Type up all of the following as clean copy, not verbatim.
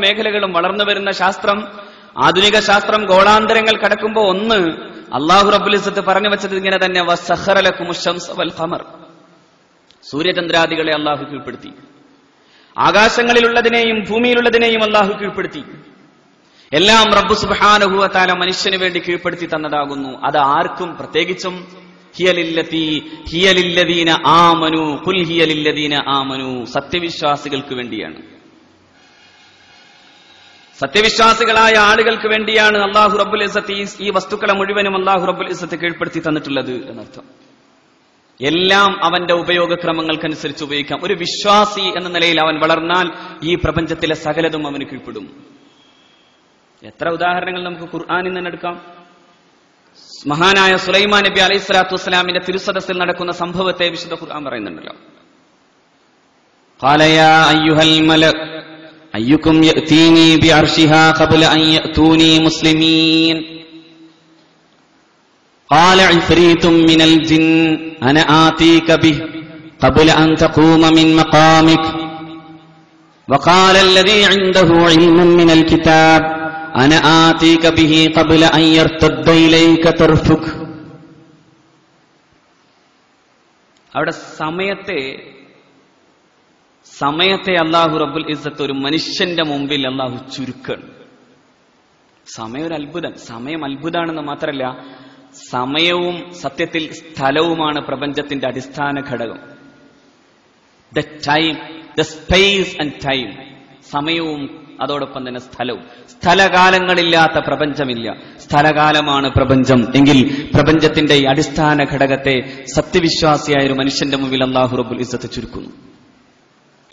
മേഖലകളും വളർന്നു വരുന്ന ശാസ്ത്രം, ആധുനിക ശാസ്ത്രം ഗോളാന്തരങ്ങൾ കടക്കുമ്പോൾ ഒന്ന് അല്ലാഹു റബ്ബുൽ ഇസ്സത്ത് പറഞ്ഞു വെച്ചത് ഇങ്ങനെ തന്നെ, വസഖറ ലക്കുമുശംസ വൽ ഖമർ, സൂര്യചന്ദ്രാദികളെ അല്ലാഹു കീഴ്പ്പെടുത്തി, ആകാശങ്ങളിലുള്ളതിനെയും ഭൂമിയിലുള്ളതിനെയും അല്ലാഹു കീഴ്പ്പെടുത്തി. എല്ലാം റബ്ബ് സുബ്ഹാനഹു വ തആല മനുഷ്യന് വേണ്ടി കീഴ്പ്പെടുത്തി തന്നതാകുന്നു. അത് ആർക്കും, പ്രത്യേകിച്ചും ഹിയലില്ലദീന ആമനു ഖുൽ ഹിയലില്ലദീന ആമനു, സത്യവിശ്വാസികൾക്ക് വേണ്ടിയാണ്, സത്യവിശ്വാസികളായ ആളുകൾക്ക് വേണ്ടിയാണ് അല്ലാഹു റബ്ബുൽ ഇസ്സത്ത് ഈ വസ്തുക്കളെ മുഴുവനും അല്ലാഹു റബ്ബുൽ ഇസ്സത്ത് കീഴ്പ്പെടുത്തി തന്നിട്ടുള്ളത് എന്നർത്ഥം. എല്ലാം അവന്റെ ഉപയോഗക്രമങ്ങൾക്കനുസരിച്ച് ഉപയോഗിക്കാം. ഒരു വിശ്വാസി എന്ന നിലയിൽ അവൻ വളർന്നാൽ ഈ പ്രപഞ്ചത്തിലെ സകലതും അവന് കീഴ്പ്പെടും. എത്ര ഉദാഹരണങ്ങൾ നമുക്ക് ഖുർആനിൽ നിന്ന് എടുക്കാം. മഹാനായ സുലൈമാൻ നബി അലൈഹി സ്വലാത്തു വസ്സലാമിന്റെ തിരുസദസ്സിൽ നടക്കുന്ന സംഭവത്തെ വിശുദ്ധ ഖുർആൻ പറയുന്നുണ്ടല്ലോ. ഖാല യാ അയ്യുഹൽ മലഅ അയ്യുക്കും യഅതീനി ബിഅർശിഹാ ഖബ്ല അൻ യഅതൂനി മുസ്ലിമീൻ ഖാല ഇഫ്രീതും മിനൽ ജിൻ അന ആതീക ബിഹി ഖബ്ല അൻ തഖൂമ മിൻ മഖാമിക വഖാല അല്ലദീ ഇൻദഹു ഇൽമുൻ മിനൽ കിതാബ് അന ആതീക ബിഹി ഖബ്ല അൻ യർതദ്ദ ഇലൈക തർഫുക. അവിടെ സമയത്തെ അല്ലാഹു റബ്ബുൽ ഇസ്സത്ത് ഒരു മനുഷ്യന്റെ മുമ്പിൽ അല്ലാഹു ചുരുക്കാണ്. സമയം ഒരു അത്ഭുതം. സമയം അത്ഭുതമാണെന്ന് മാത്രമല്ല, സമയവും സത്യത്തിൽ സ്ഥലവുമാണ് പ്രപഞ്ചത്തിന്റെ അടിസ്ഥാന ഘടകം. ദ സ്പേസ് ആൻഡ് ടൈം, സമയവും അതോടൊപ്പം തന്നെ സ്ഥലവും. സ്ഥലകാലങ്ങളില്ലാത്ത പ്രപഞ്ചമില്ല, സ്ഥലകാലമാണ് പ്രപഞ്ചം. എങ്കിൽ പ്രപഞ്ചത്തിന്റെ ഈ അടിസ്ഥാന ഘടകത്തെ സത്യവിശ്വാസിയായ ഒരു മനുഷ്യന്റെ മുമ്പിൽ അല്ലാഹു റബ്ബുൽ ഇസ്സത്ത് ചുരുക്കുന്നു.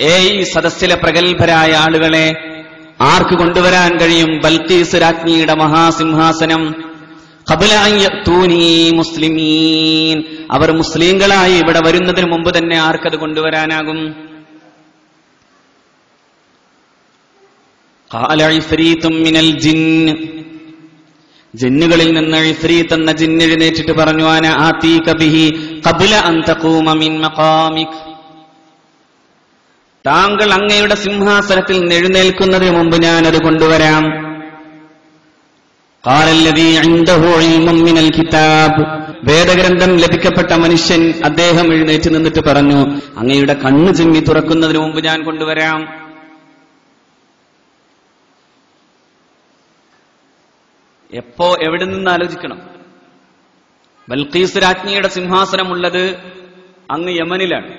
ഈ സദസ്സിലെ പ്രഗത്ഭരായ ആളുകളെ ആർക്ക് കൊണ്ടുവരാൻ കഴിയും? ബൽഖീസ് രാജ്ഞിയുടെ മഹാസിംഹാസനം. ഖബ്ല അൻ യഅതൂനി മുസ്ലിമീൻ, അവർ മുസ്ലിങ്ങളായി ഇവിടെ വരുന്നതിന് മുമ്പ് തന്നെ ആർക്കത് കൊണ്ടുവരാനാകും? ഖാല ഇഫ്രീതും മിനൽ ജിന്ന്, ജിന്നുകളിൽ നിന്ന് ഇഫ്രീത്ത് എന്ന ജിന്ന് എഴുന്നേറ്റിട്ട് പറഞ്ഞു, അന ആതീക ബിഹി ഖബ്ല അൻ തഖൂമ മിൻ മഖാമിക, താങ്കൾ അങ്ങയുടെ സിംഹാസനത്തിൽ എഴുന്നേൽക്കുന്നതിന് മുമ്പ് ഞാനത് കൊണ്ടുവരാം. ഖാല അല്ലദീ ഇൻദഹു ഇൽമുൻ മിനൽ കിതാബ്, വേദഗ്രന്ഥം ലഭിക്കപ്പെട്ട മനുഷ്യൻ അദ്ദേഹം എഴുന്നേറ്റ് നിന്നിട്ട് പറഞ്ഞു, അങ്ങയുടെ കണ്ണ് ചിമ്മി തുറക്കുന്നതിന് മുമ്പ് ഞാൻ കൊണ്ടുവരാം. എപ്പോ എവിടെ നിന്ന് ആലോചിക്കണം. ബൽഖീസ് രാജ്ഞിയുടെ സിംഹാസനമുള്ളത് അങ്ങ് യമനിലാണ്.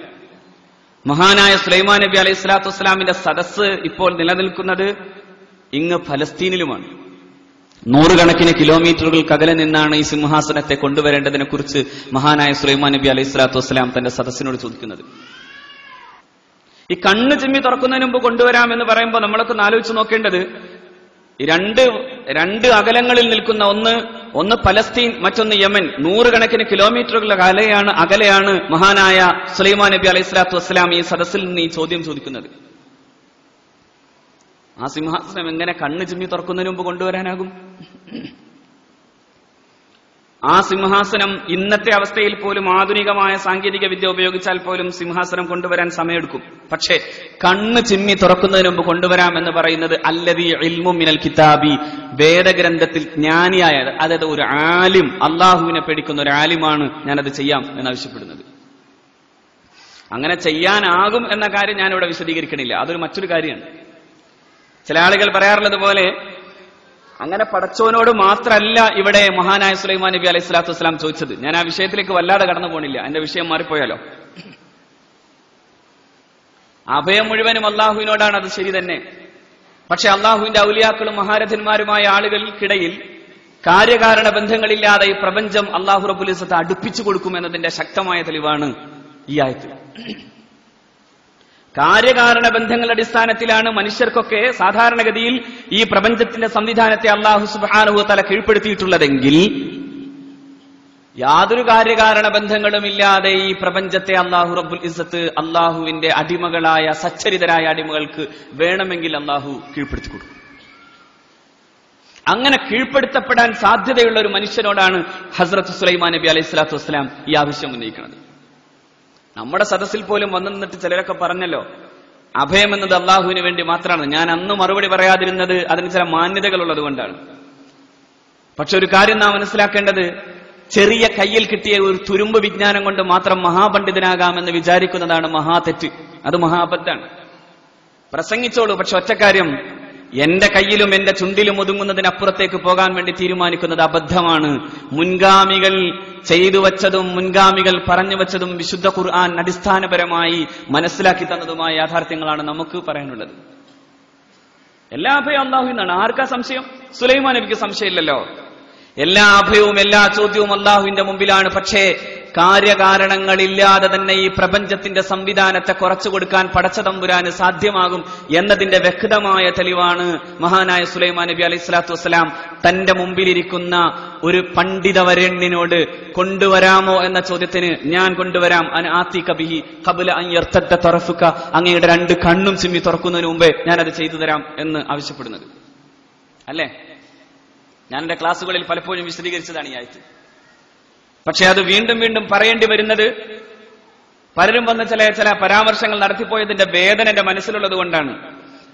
മഹാനായ സുലൈമാൻ നബി അലൈഹി സ്വലാത്തു വസ്സലാമിന്റെ സദസ്സ് ഇപ്പോൾ നിലനിൽക്കുന്നത് ഇങ്ങ് ഫലസ്തീനിലുമാണ്. 100 കണക്കിന് കിലോമീറ്ററുകൾക്ക് അകലെ നിന്നാണ് ഈ സിംഹാസനത്തെ കൊണ്ടുവരേണ്ടതിനെ കുറിച്ച് മഹാനായ സുലൈമാൻ നബി അലൈഹി സ്വലാത്തു വസ്സലാം തന്റെ സദസ്സിനോട് ചോദിക്കുന്നത്. ഈ കണ്ണ് ചിമ്മി തുറക്കുന്നതിന് മുമ്പ് കൊണ്ടുവരാമെന്ന് പറയുമ്പോൾ നമ്മളൊക്കെ ആലോചിച്ച് നോക്കേണ്ടത്, രണ്ട് അകലങ്ങളിൽ നിൽക്കുന്ന ഒന്ന് പലസ്തീൻ, മറ്റൊന്ന് യമൻ. 100 കണക്കിന് കിലോമീറ്ററുകളുടെ അകലെയാണ് മഹാനായ സുലൈമാൻ നബി അലൈഹി സ്വലാത്തു വസ്സലാം ഈ സദസ്സിൽ നിന്ന് ഈ ചോദ്യം ചോദിക്കുന്നത്. ആ സിംഹാസനം എങ്ങനെ കണ്ണ് ചിമ്മി തുറക്കുന്നതിന് മുമ്പ് കൊണ്ടുവരാനാകും? ആ സിംഹാസനം ഇന്നത്തെ അവസ്ഥയിൽ പോലും ആധുനികമായ സാങ്കേതിക വിദ്യ ഉപയോഗിച്ചാൽ പോലും സിംഹാസനം കൊണ്ടുവരാൻ സമയമെടുക്കും. പക്ഷേ കണ്ണ് ചിമ്മി തുറക്കുന്നതിന് മുമ്പ് കൊണ്ടുവരാം എന്ന് പറയുന്നത് അല്ലദീ ഇൽമുൻ മിനൽ കിതാബി, വേദഗ്രന്ഥത്തിൽ ജ്ഞാനിയായ, അതായത് ഒരു ആലിം, അള്ളാഹുവിനെ പേടിക്കുന്ന ഒരു ആലിമാണ് ഞാനത് ചെയ്യാം എന്നാവശ്യപ്പെടുന്നത്. അങ്ങനെ ചെയ്യാനാകും എന്ന കാര്യം ഞാനിവിടെ വിശദീകരിക്കണില്ല, അതൊരു മറ്റൊരു കാര്യമാണ്. ചില ആളുകൾ പറയാറുള്ളത് പോലെ അങ്ങനെ പടച്ചോനോട് മാത്രമല്ല ഇവിടെ മഹാനായ സുലൈമാൻ നബി അലൈഹി സ്വലാത്തു വസ്സലാം ചോദിച്ചത്. ഞാൻ ആ വിഷയത്തിലേക്ക് വല്ലാതെ കടന്നു പോണില്ല, എന്റെ വിഷയം മാറിപ്പോയാലോ. അഭയം മുഴുവനും അള്ളാഹുവിനോടാണ്, അത് ശരി തന്നെ. പക്ഷെ അള്ളാഹുവിന്റെ ഔലിയാക്കളും മഹാരഥന്മാരുമായ ആളുകൾക്കിടയിൽ കാര്യകാരണ ബന്ധങ്ങളില്ലാതെ ഈ പ്രപഞ്ചം അള്ളാഹു റബ്ബുൽ ഇസ്സത്ത് അടുപ്പിച്ചു കൊടുക്കുമെന്നതിന്റെ ശക്തമായ തെളിവാണ് ഈ ആയത്ത്. കാര്യകാരണ ബന്ധങ്ങളുടെ അടിസ്ഥാനത്തിലാണ് മനുഷ്യർക്കൊക്കെ സാധാരണഗതിയിൽ ഈ പ്രപഞ്ചത്തിന്റെ സംവിധാനത്തെ അല്ലാഹു സുബ്ഹാനഹു വ തആല കീഴ്പ്പെടുത്തിയിട്ടുള്ളതെങ്കിൽ യാതൊരു കാര്യകാരണ ബന്ധങ്ങളും ഇല്ലാതെ ഈ പ്രപഞ്ചത്തെ അല്ലാഹു റബ്ബുൽ ഇസ്സത്ത് അല്ലാഹുവിന്റെ അടിമകളായ സച്ചരിതരായ അടിമകൾക്ക് വേണമെങ്കിൽ അല്ലാഹു കീഴ്പ്പെടുത്തി കൊടുക്കും. അങ്ങനെ കീഴ്പ്പെടുത്തപ്പെടാൻ സാധ്യതയുള്ള ഒരു മനുഷ്യനോടാണ് ഹസ്രത്ത് സുലൈമാൻ നബി അലൈഹി സ്വലാത്തു വസ്സലാം ഈ ആവശ്യം ഉന്നയിക്കുന്നത്. നമ്മുടെ സദസ്സിൽ പോലും വന്നു നിന്നിട്ട് ചിലരൊക്കെ പറഞ്ഞല്ലോ, അഭയം എന്നത് അള്ളാഹുവിന് വേണ്ടി മാത്രമാണ്. ഞാൻ അന്ന് മറുപടി പറയാതിരുന്നത് അതിന് ചില മാന്യതകൾ ഉള്ളത് കൊണ്ടാണ്. പക്ഷെ ഒരു കാര്യം നാം മനസ്സിലാക്കേണ്ടത്, ചെറിയ കയ്യിൽ കിട്ടിയ ഒരു തുരുമ്പ് വിജ്ഞാനം കൊണ്ട് മാത്രം മഹാപണ്ഡിതനാകാമെന്ന് വിചാരിക്കുന്നതാണ് മഹാതെറ്റ്. അത് മഹാബദ്ധാണ്. പ്രസംഗിച്ചോളൂ, പക്ഷെ ഒറ്റക്കാര്യം, എന്റെ കയ്യിലും എന്റെ ചുണ്ടിലും ഒതുങ്ങുന്നതിനപ്പുറത്തേക്ക് പോകാൻ വേണ്ടി തീരുമാനിക്കുന്നത് അബദ്ധമാണ്. മുൻഗാമികൾ ചെയ്തു വച്ചതും മുൻഗാമികൾ പറഞ്ഞു വച്ചതും വിശുദ്ധ ഖുർആൻ അടിസ്ഥാനപരമായി മനസ്സിലാക്കി തന്നതുമായ യാഥാർത്ഥ്യങ്ങളാണ് നമുക്ക് പറയാനുള്ളത്. എല്ലാ അഭയവും അള്ളാഹുവിൽ നിന്നാണ്. ആർക്കാ സംശയം? സുലൈമാൻ നബിക്ക് സംശയമില്ലല്ലോ. എല്ലാ അഭയവും എല്ലാ ചോദ്യവും അള്ളാഹുവിന്റെ മുമ്പിലാണ്. പക്ഷേ കാര്യകാരണങ്ങളില്ലാതെ തന്നെ ഈ പ്രപഞ്ചത്തിന്റെ സംവിധാനത്തെ കുറച്ചു കൊടുക്കാൻ പടച്ചതമ്പുരാന് സാധ്യമാകും എന്നതിന്റെ വ്യക്തമായ തെളിവാണ് മഹാനായ സുലൈമാൻ നബി അലൈഹി സ്വലാത്തു വസ്സലാം തന്റെ മുമ്പിലിരിക്കുന്ന ഒരു പണ്ഡിതവരണ്യനോട് കൊണ്ടുവരാമോ എന്ന ചോദ്യത്തിന് ഞാൻ കൊണ്ടുവരാം, അങ്ങയുടെ 2 കണ്ണും ചിമ്മി തുറക്കുന്നതിന് മുമ്പേ ഞാനത് ചെയ്തു തരാം എന്ന് ആവശ്യപ്പെടുന്നത് അല്ലേ? ഞാൻ എന്റെ ക്ലാസ്സുകളിൽ പലപ്പോഴും വിശദീകരിച്ചതാണ് ഈ ആയത്ത്. പക്ഷെ അത് വീണ്ടും വീണ്ടും പറയേണ്ടി വരുന്നത് പലരും വന്ന് ചില പരാമർശങ്ങൾ നടത്തിപ്പോയതിന്റെ വേദന എന്റെ മനസ്സിലുള്ളത് കൊണ്ടാണ്.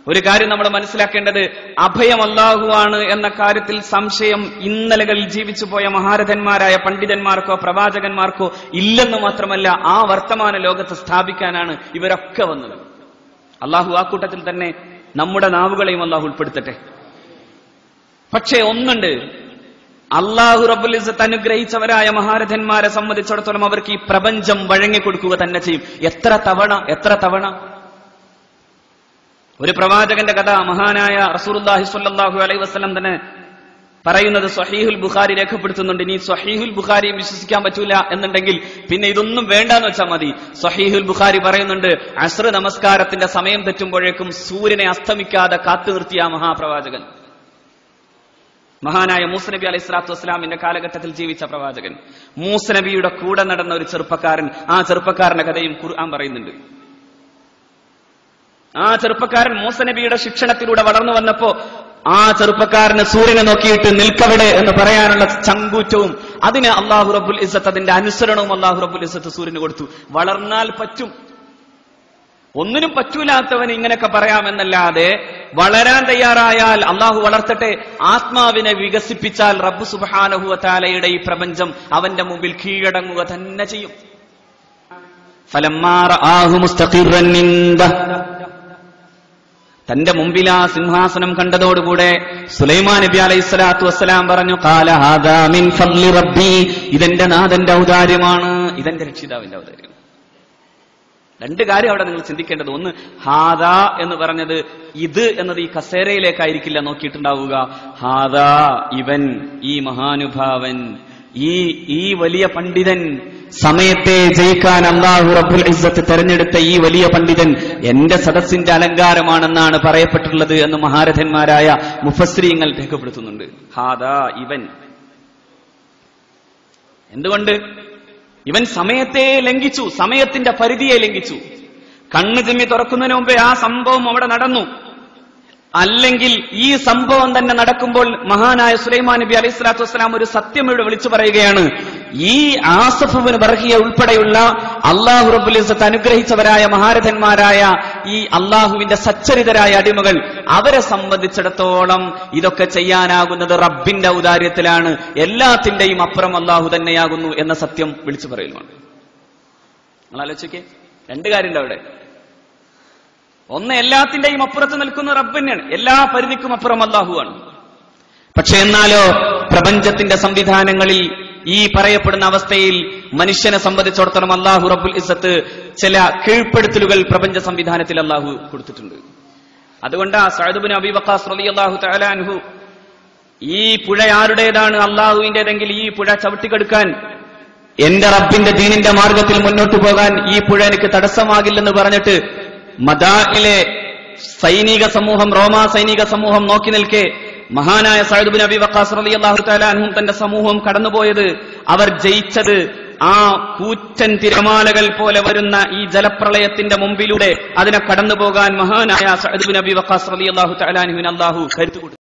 ഒരു കാര്യം നമ്മൾ മനസ്സിലാക്കേണ്ടത്, അഭയം അല്ലാഹുവാണ് എന്ന കാര്യത്തിൽ സംശയം ഇന്നലകളിൽ ജീവിച്ചു പോയ മഹാരഥന്മാരായ പണ്ഡിതന്മാർക്കോ പ്രവാചകന്മാർക്കോ ഇല്ലെന്ന് മാത്രമല്ല, ആ വർത്തമാന ലോകത്ത് സ്ഥാപിക്കാനാണ് ഇവരൊക്കെ വന്നത്. അള്ളാഹു ആ കൂട്ടത്തിൽ തന്നെ നമ്മുടെ നാവുകളെയും അള്ളാഹു ഉൾപ്പെടുത്തട്ടെ. പക്ഷേ ഒന്നുണ്ട്, അള്ളാഹു റബ്ബുൽ ഇസ്സത്ത് അനുഗ്രഹിച്ചവരായ മഹാരഥന്മാരെ സംബന്ധിച്ചിടത്തോളം അവർക്ക് ഈ പ്രപഞ്ചം വഴങ്ങിക്കൊടുക്കുക തന്നെ ചെയ്യും. എത്ര തവണ ഒരു പ്രവാചകന്റെ കഥ മഹാനായ റസൂലുള്ളാഹി സ്വല്ലല്ലാഹു അലൈഹി വസല്ലം തന്നെ പറയുന്നത് സ്വഹീഹുൽ ബുഖാരി രേഖപ്പെടുത്തുന്നുണ്ട്. ഇനി സ്വഹീഹുൽ ബുഖാരിയും വിശ്വസിക്കാൻ പറ്റൂല എന്നുണ്ടെങ്കിൽ പിന്നെ ഇതൊന്നും വേണ്ടാന്ന് വെച്ചാൽ മതി. സ്വഹീഹുൽ ബുഖാരി പറയുന്നുണ്ട്, അസ്ർ നമസ്കാരത്തിന്റെ സമയം തെറ്റുമ്പോഴേക്കും സൂര്യനെ അസ്തമിക്കാതെ കാത്തു നിർത്തിയ മഹാപ്രവാചകൻ, മഹാനായ മൂസ നബി അലൈഹി സ്വലാത്തു വസ്സലാമിന്റെ കാലഘട്ടത്തിൽ ജീവിച്ച പ്രവാചകൻ, മൂസ നബിയുടെ കൂടെ നടന്ന ഒരു ചെറുപ്പക്കാരൻ, ആ ചെറുപ്പക്കാരന്റെ കഥയും ഖുർആൻ പറയുന്നുണ്ട്. ആ ചെറുപ്പക്കാരൻ മൂസ നബിയുടെ ശിക്ഷണത്തിലൂടെ വളർന്നു വന്നപ്പോ ആ ചെറുപ്പക്കാരന് സൂര്യനെ നോക്കിയിട്ട് നിൽക്കവിടെ എന്ന് പറയാനുള്ള ചങ്കൂറ്റവും അതിന് അള്ളാഹു റബ്ബുൽ ഇസ്സത്ത് അതിന്റെ അനുസരണവും അള്ളാഹു റബ്ബുൽ ഇസ്സത്ത് സൂര്യന് കൊടുത്തു. വളർന്നാൽ പറ്റും, ഒന്നിനും പറ്റൂലാത്തവന് ഇങ്ങനെയൊക്കെ പറയാമെന്നല്ലാതെ വളരാൻ തയ്യാറായാൽ അള്ളാഹു വളർത്തട്ടെ. ആത്മാവിനെ വികസിപ്പിച്ചാൽ റബ്ബ് സുബ്ഹാനഹു വ തആലയുടെ ഈ പ്രപഞ്ചം അവന്റെ മുമ്പിൽ കീഴടങ്ങുക തന്നെ ചെയ്യും. ഫലമ്മാ റആഹു മുസ്തഖിറൻ ഇൻദഹ, തന്റെ മുമ്പിൽ ആ സിംഹാസനം കണ്ടതോടുകൂടെ സുലൈമാൻ നബി അലൈഹി സ്വലാത്തു വസ്സലാം പറഞ്ഞു, ഖാല ഹാദാ മിൻ ഫദ്ലി റബ്ബി, ഇതെന്റെ നാഥന്റെ ഔദാര്യമാണ്, ഇതെന്റെ രക്ഷിതാവിന്റെ ഔദാര്യം. 2 കാര്യം അവിടെ നിങ്ങൾ ചിന്തിക്കേണ്ടത്. ഒന്ന്, ഹാദാ എന്ന് പറഞ്ഞത് ഇത് എന്നത് ഈ കസേരയിലേക്കായിരിക്കില്ല നോക്കിയിട്ടുണ്ടാവുക. ഹാദാ, ഇവൻ, ഈ മഹാനുഭാവൻ, ഈ വലിയ പണ്ഡിതൻ, സമയത്തെ ജയിക്കാൻ അല്ലാഹു റബ്ബുൽ ഇസ്സത്ത് തെരഞ്ഞെടുത്ത ഈ വലിയ പണ്ഡിതൻ എന്റെ സദസ്സിന്റെ അലങ്കാരമാണെന്നാണ് പറയപ്പെട്ടിട്ടുള്ളത് എന്ന് മഹാരഥന്മാരായ മുഫസ്സിരീങ്ങൾ രേഖപ്പെടുത്തുന്നുണ്ട്. ഹാദാ, ഇവൻ. എന്തുകൊണ്ട്? ഇവൻ സമയത്തെ ലംഘിച്ചു, സമയത്തിന്റെ പരിധിയെ ലംഘിച്ചു. കണ്ണ് ചിമ്മി തുറക്കുന്നതിന് മുമ്പേ ആ സംഭവം അവിടെ നടന്നു. അല്ലെങ്കിൽ ഈ സംഭവം തന്നെ നടക്കുമ്പോൾ മഹാനായ സുലൈമാൻ നബി അലൈഹി സ്വലാത്തു വസ്സലാം ഒരു സത്യം ഇവിടെ വിളിച്ചു പറയുകയാണ്. ഈ ആസഫ് ഇബ്നു ബർഹിയ ഉൾപ്പെടെയുള്ള അള്ളാഹു റബ്ബുൽ ഇസ്സത്ത് അനുഗ്രഹിച്ചവരായ മഹാരഥന്മാരായ ഈ അള്ളാഹുവിന്റെ സച്ചരിതരായ അടിമകൾ, അവരെ സംബന്ധിച്ചിടത്തോളം ഇതൊക്കെ ചെയ്യാനാകുന്നത് റബ്ബിന്റെ ഔദാര്യത്തിലാണ്, എല്ലാത്തിന്റെയും അപ്പുറം അള്ളാഹു തന്നെയാകുന്നു എന്ന സത്യം വിളിച്ചു പറയലുമാണ്. നിങ്ങൾ ആലോചിക്കേ, 2 കാര്യമുണ്ട് അവിടെ. ഒന്ന്, എല്ലാത്തിന്റെയും അപ്പുറത്ത് നിൽക്കുന്ന റബ്ബ് തന്നെയാണ്, എല്ലാ പരിധിക്കും അപ്പുറം അല്ലാഹുവാണ്. പക്ഷെ എന്നാലോ പ്രപഞ്ചത്തിന്റെ സംവിധാനങ്ങളിൽ ഈ പറയപ്പെടുന്ന അവസ്ഥയിൽ മനുഷ്യനെ സംബന്ധിച്ചിടത്തോളം അല്ലാഹു റബ്ബുൽ ഇസ്സത്ത് ചില കീഴ്പ്പെടുത്തലുകൾ പ്രപഞ്ച സംവിധാനത്തിൽ അല്ലാഹു കൊടുത്തിട്ടുണ്ട്. അതുകൊണ്ടാ സഅദ് ഇബ്നു അബീ വഖാസ് റളിയല്ലാഹു തആല അൻഹു, ഈ പുഴ ആരുടേതാണ്? അല്ലാഹുവിന്റേതെങ്കിൽ ഈ പുഴ ചവിട്ടിക്കെടുക്കാൻ, എന്റെ റബ്ബിന്റെ ദീനിന്റെ മാർഗത്തിൽ മുന്നോട്ട് പോകാൻ ഈ പുഴ എനിക്ക് തടസ്സമാകില്ലെന്ന് പറഞ്ഞിട്ട് മദാഇലെ സൈനിക സമൂഹം, റോമാ സൈനിക സമൂഹം നോക്കി നിൽക്കെ മഹാനായ സഅദ് ഇബ്നു അബീ വഖാസ് റളിയല്ലാഹു തആല അൻഹു തന്റെ സമൂഹം കടന്നുപോയത്, അവർ ജയിച്ചത് ആ കൂറ്റൻ തിരമാലകൾ പോലെ വരുന്ന ഈ ജലപ്രളയത്തിന്റെ മുമ്പിലൂടെ അതിനെ കടന്നുപോകാൻ മഹാനായ സഅദ് ഇബ്നു അബീ വഖാസ് റളിയല്ലാഹു തആല അൻഹുവിന് അല്ലാഹു കരുത്ത് കൊടുത്തു.